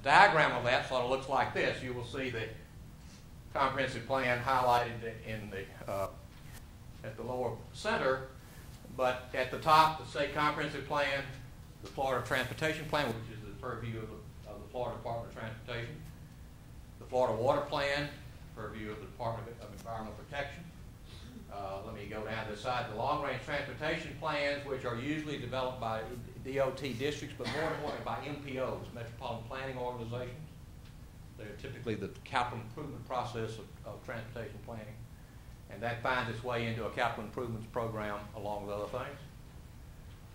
diagram of that sort of looks like this. You will see the comprehensive plan highlighted in the at the lower center, but at the top, the state comprehensive plan, the Florida Transportation Plan, which is the purview of the Florida Department of Transportation, the Florida Water Plan, purview of the Department of Environmental Protection. Let me go down to the side. The long-range transportation plans, which are usually developed by DOT districts, but more importantly by MPOs, Metropolitan Planning Organizations. They're typically the capital improvement process of transportation planning. And that finds its way into a capital improvements program along with other things.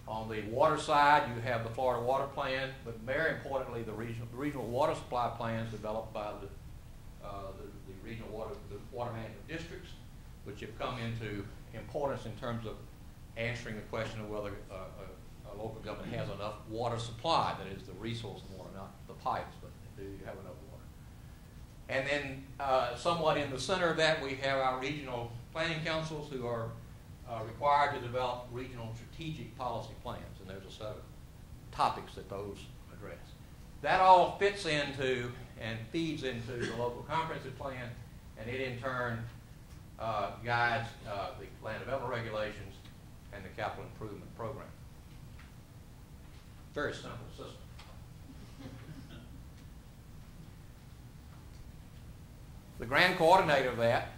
On the water side, you have the Florida Water Plan, but very importantly, the regional water supply plans developed by the regional water management districts, which have come into importance in terms of answering the question of whether a local government has enough water supply, that is the resource of water, not the pipes, but do you have enough water? And then somewhat in the center of that, we have our regional planning councils who are required to develop regional strategic policy plans, and there's a set of topics that those address. That all fits into and feeds into the local comprehensive plan, and it in turn guides the land development regulations and the capital improvement program. Very simple system. The grand coordinator of that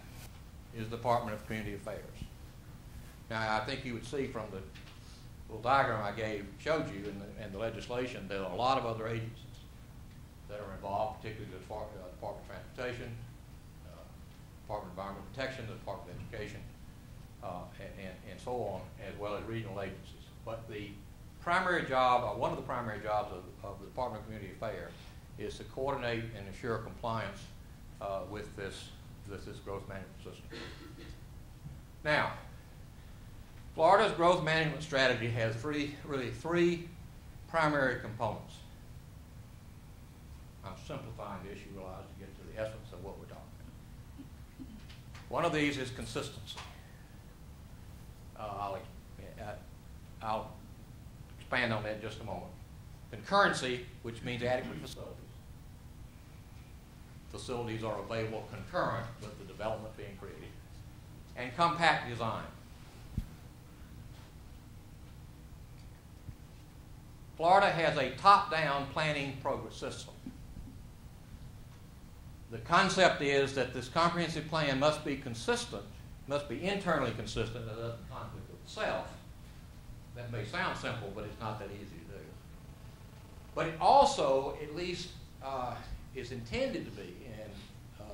is the Department of Community Affairs. Now, I think you would see from the little diagram I showed you in the legislation, there are a lot of other agencies that are involved, particularly the Department of Transportation, Department of Environmental Protection, the Department of Education, and so on, as well as regional agencies. But the primary job, one of the primary jobs of the Department of Community Affairs is to coordinate and ensure compliance with this growth management system. Now, Florida's growth management strategy has really three primary components. I'm simplifying the issue, realize, to get to the essence of what we're talking about. One of these is consistency. I'll expand on that in just a moment. Concurrency, which means adequate facilities. Facilities are available concurrent with the development being created. And compact design. Florida has a top-down planning program system. The concept is that this comprehensive plan must be consistent, must be internally consistent, that doesn't conflict with itself. That may sound simple, but it's not that easy to do. But it also, at least, is intended to be and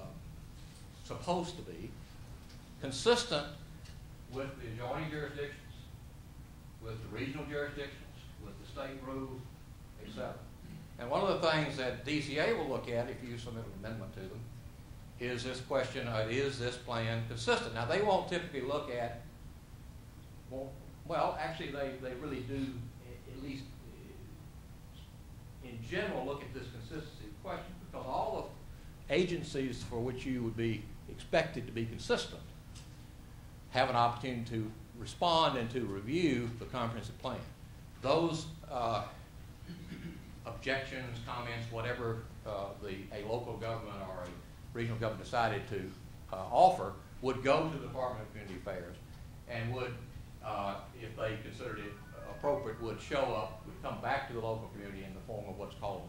supposed to be consistent with the adjoining jurisdictions, with the regional jurisdictions, with the state rules, etc. And one of the things that DCA will look at if you submit an amendment to them is this question of, is this plan consistent? Now, they won't typically look at, well, actually, they really do, at least in general, look at this consistency question, because all the agencies for which you would be expected to be consistent have an opportunity to respond and to review the comprehensive plan. Those objections, comments, whatever a local government or a regional government decided to offer would go to the Department of Community Affairs and would, if they considered it appropriate, would show up, would come back to the local community in the form of what's called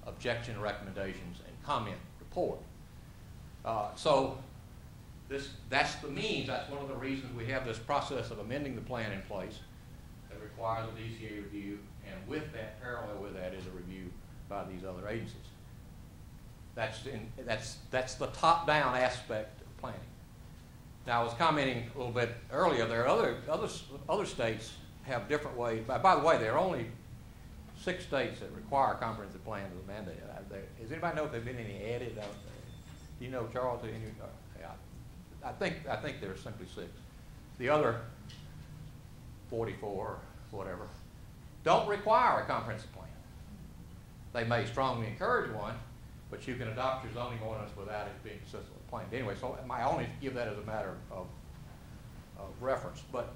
objection recommendations and comment report. So that's the means, that's one of the reasons we have this process of amending the plan in place that requires a DCA review, and with that, parallel with that, is a review by these other agencies. That's the top-down aspect of planning. Now, I was commenting a little bit earlier, there are other states have different ways. By the way, there are only 6 states that require a comprehensive plan as a mandate. Does anybody know if there have been any added? Do you know, Charles? Yeah, I think there are simply 6. The other 44 or whatever don't require a comprehensive plan. They may strongly encourage one, but you can adopt your zoning ordinance without it being consistent with the plan. Anyway, so I only give that as a matter of reference. But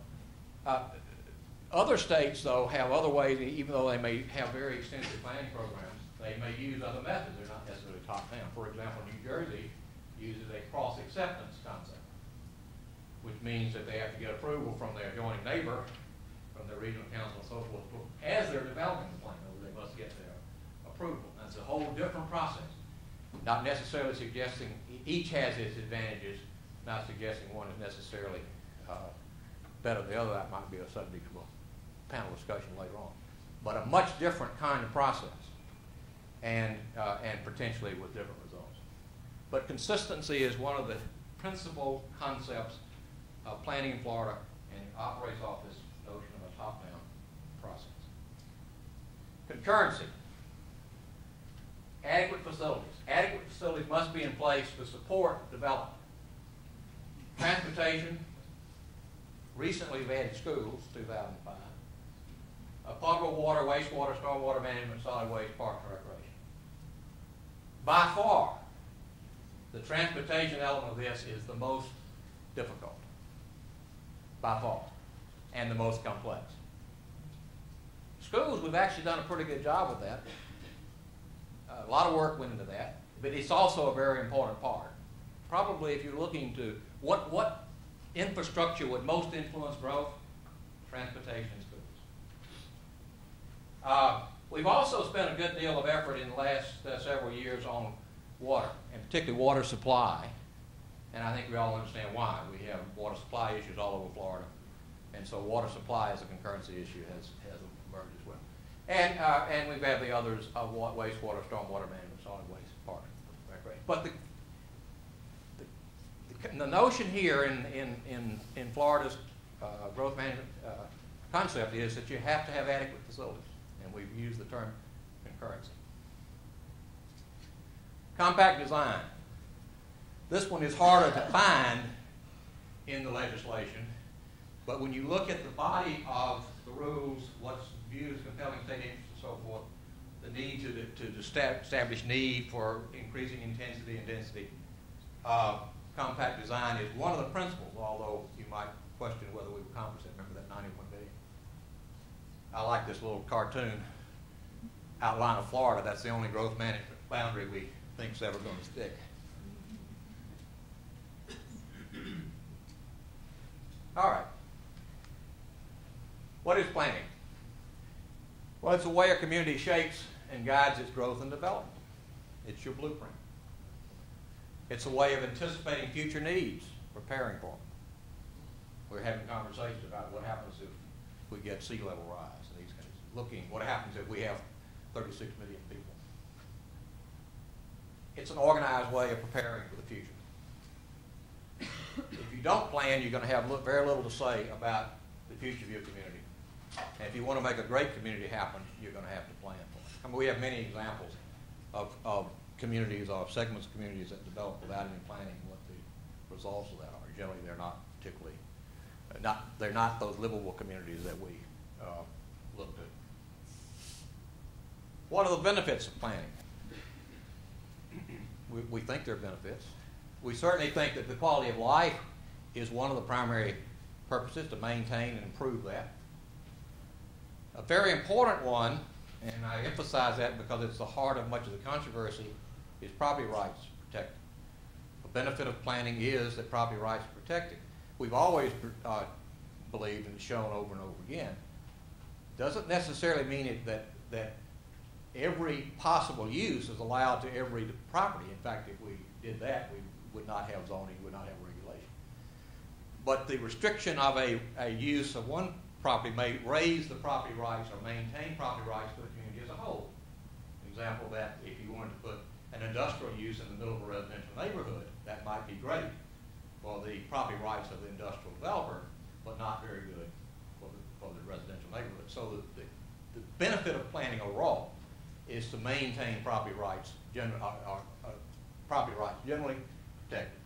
other states, though, have other ways, even though they may have very extensive planning programs, they may use other methods. They're not necessarily top-down. For example, New Jersey uses a cross-acceptance concept, which means that they have to get approval from their adjoining neighbor, from their regional council and so forth, as they're developing the plan. They must get their approval. That's a whole different process. Not necessarily suggesting each has its advantages, not suggesting one is necessarily better than the other. That might be a subject of a panel discussion later on. But a much different kind of process, and potentially with different results. But consistency is one of the principal concepts of planning in Florida, and it operates off this notion of a top-down process. Concurrency. Adequate facilities. Adequate facilities must be in place to support development. Transportation. Recently we've added schools, 2005. Potable water, wastewater, stormwater management, solid waste, parks and recreation. By far, the transportation element of this is the most difficult. By far. And the most complex. Schools, we've actually done a pretty good job with that. A lot of work went into that, but it's also a very important part. Probably if you're looking to what infrastructure would most influence growth, transportation and schools. We've also spent a good deal of effort in the last several years on water, and particularly water supply, and I think we all understand why. We have water supply issues all over Florida, and so water supply as a concurrency issue has emerged as well. And we've had the others of wastewater, stormwater management, solid waste, parks, recreation. But the notion here in Florida's growth management concept is that you have to have adequate facilities, and we've used the term concurrency. Compact design. This one is harder to find in the legislation, but when you look at the body of the rules, what's viewed as compelling state interest and so forth, the need to establish need for increasing intensity and density, compact design is one of the principles, although you might question whether we've accomplished it. Remember that 91 billion? I like this little cartoon outline of Florida. That's the only growth management boundary we think is ever going to stick. All right. What is planning? Well, it's a way a community shapes and guides its growth and development. It's your blueprint. It's a way of anticipating future needs, preparing for them. We're having conversations about what happens if we get sea level rise and these kinds of looking, what happens if we have 36 million people. It's an organized way of preparing for the future. If you don't plan, you're going to have very little to say about the future of your community. And if you want to make a great community happen, you're going to have to plan for it. I mean, we have many examples of communities, of segments of communities that develop without any planning what the results of that are. Generally, they're not particularly, they're not those livable communities that we looked at. What are the benefits of planning? We think there are benefits. We certainly think that the quality of life is one of the primary purposes, to maintain and improve that. A very important one, and I emphasize that because it's the heart of much of the controversy, is property rights protected. The benefit of planning is that property rights are protected. We've always believed, and shown over and over again, doesn't necessarily mean that every possible use is allowed to every property. In fact, if we did that, we would not have zoning, would not have regulation. But the restriction of a use of one property may raise the property rights or maintain property rights for the community as a whole. An example of that, if you wanted to put an industrial use in the middle of a residential neighborhood, that might be great for the property rights of the industrial developer, but not very good for the residential neighborhood. So the benefit of planning overall is to maintain property rights, generally protected.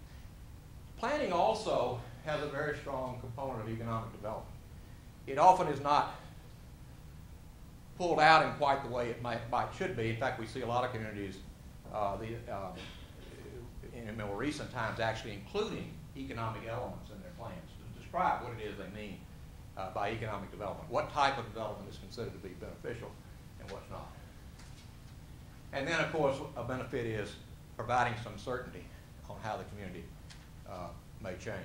Planning also has a very strong component of economic development. It often is not pulled out in quite the way it should be. In fact, we see a lot of communities in more recent times actually including economic elements in their plans to describe what it is they mean by economic development. What type of development is considered to be beneficial and what's not. And then, of course, a benefit is providing some certainty on how the community may change.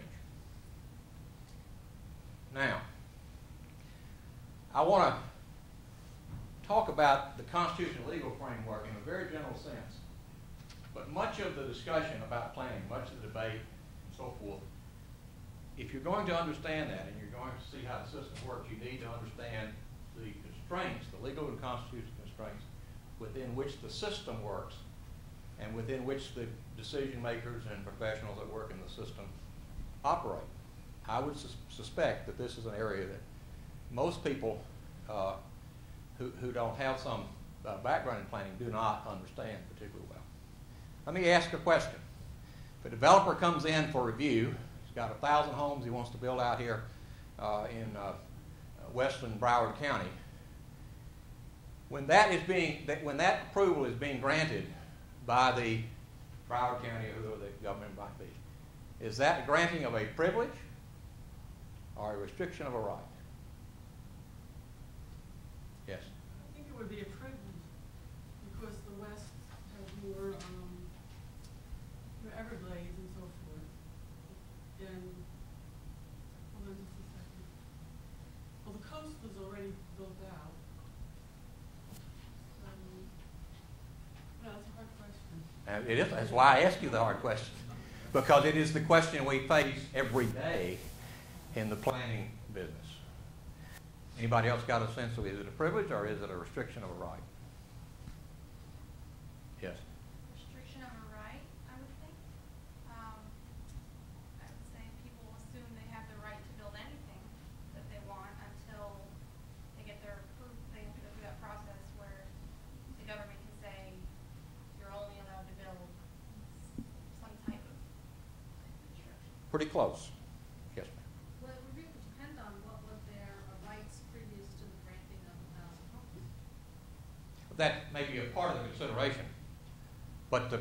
Now, I want to talk about the constitutional legal framework in a very general sense. But much of the discussion about planning, much of the debate and so forth, if you're going to understand that and you're going to see how the system works, you need to understand the constraints, the legal and constitutional constraints within which the system works and within which the decision makers and professionals that work in the system operate. I would suspect that this is an area that most people who don't have some background in planning do not understand particularly well. Let me ask a question. If a developer comes in for review, he's got 1,000 homes he wants to build out here in western Broward County. When that approval is being granted by the Broward County or whoever the government might be, is that a granting of a privilege or a restriction of a right? Yes. I think it would be a privilege because the West has more Everglades and so forth. And hold on just a second. Well, the coast was already built out. No, that's a hard question. It is. That's why I ask you the hard question, because it is the question we face every day in the planning business. Anybody else got a sense of, is it a privilege or is it a restriction of a right? Yes. Restriction of a right, I would think. I would say people assume they have the right to build anything that they want until they get their proof. They have to go through that process where the government can say you're only allowed to build some type of construction. Pretty close. Yes, ma'am. Well, it would really depend on what were their rights previous to the granting of 1,000 homes. That may be a part of the consideration, but the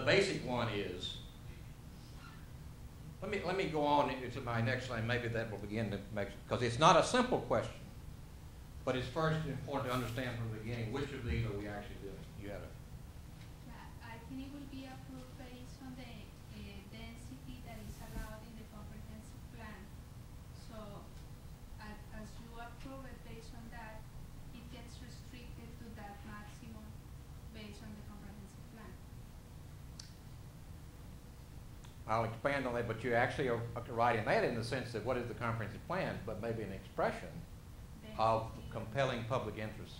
basic one is. Let me go on to my next line. Maybe that will begin to make, because it's not a simple question, but it's first important to understand from the beginning which of these are we actually doing. You had a. Yeah, I think it will be approved based on the density that is allowed in the comprehensive plan. So, as you approve it based on that, it gets restricted to that maximum based on the comprehensive plan. I'll expand on that, but you actually are writing that in the sense that what is the comprehensive plan, but maybe an expression of compelling public interest.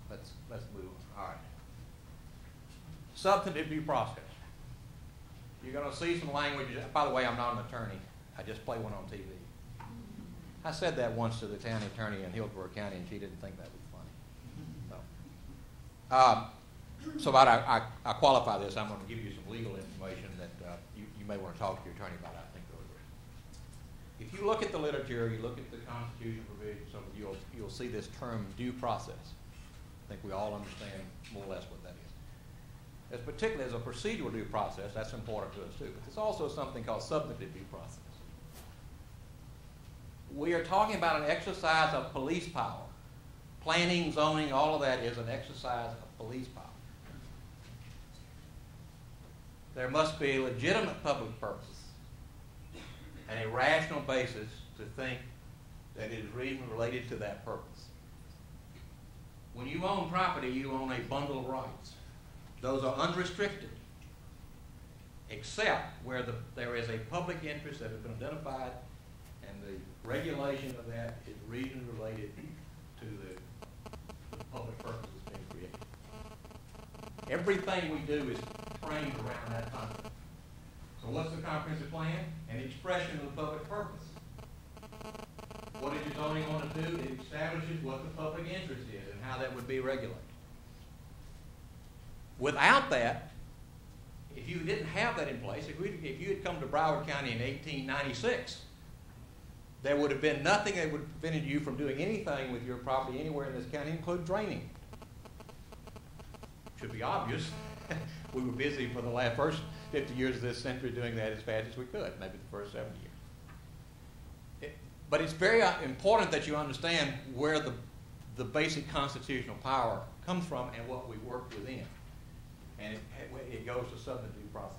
Let's move on. All right. Substantive due process. You're going to see some language. By the way, I'm not an attorney. I just play one on TV. I said that once to the county attorney in Hillsborough County, and she didn't think that was funny. So I qualify this. I'm going to give you some legal information that you may want to talk to your attorney about. I think if you look at the literature, you look at the Constitution provisions, you'll see this term due process. I think we all understand more or less what that is. As particularly as a procedural due process, that's important to us too. But there's also something called substantive due process. We are talking about an exercise of police power. Planning, zoning, all of that is an exercise of police power. There must be a legitimate public purpose and a rational basis to think that it is reasonably related to that purpose. When you own property, you own a bundle of rights. Those are unrestricted, except where there is a public interest that has been identified and the regulation of that is reasonably related to the public purpose that's being created. Everything we do is framed around that concept. So what's the comprehensive plan? An expression of the public purpose. What does your zoning want to do? It establishes what the public interest is and how that would be regulated. Without that, if you didn't have that in place, if you had come to Broward County in 1896, there would have been nothing that would have prevented you from doing anything with your property anywhere in this county, including draining. Should be obvious. We were busy for the first 50 years of this century doing that as fast as we could, maybe the first 70 years. But it's very important that you understand where the basic constitutional power comes from and what we work within. And it goes to substantive process.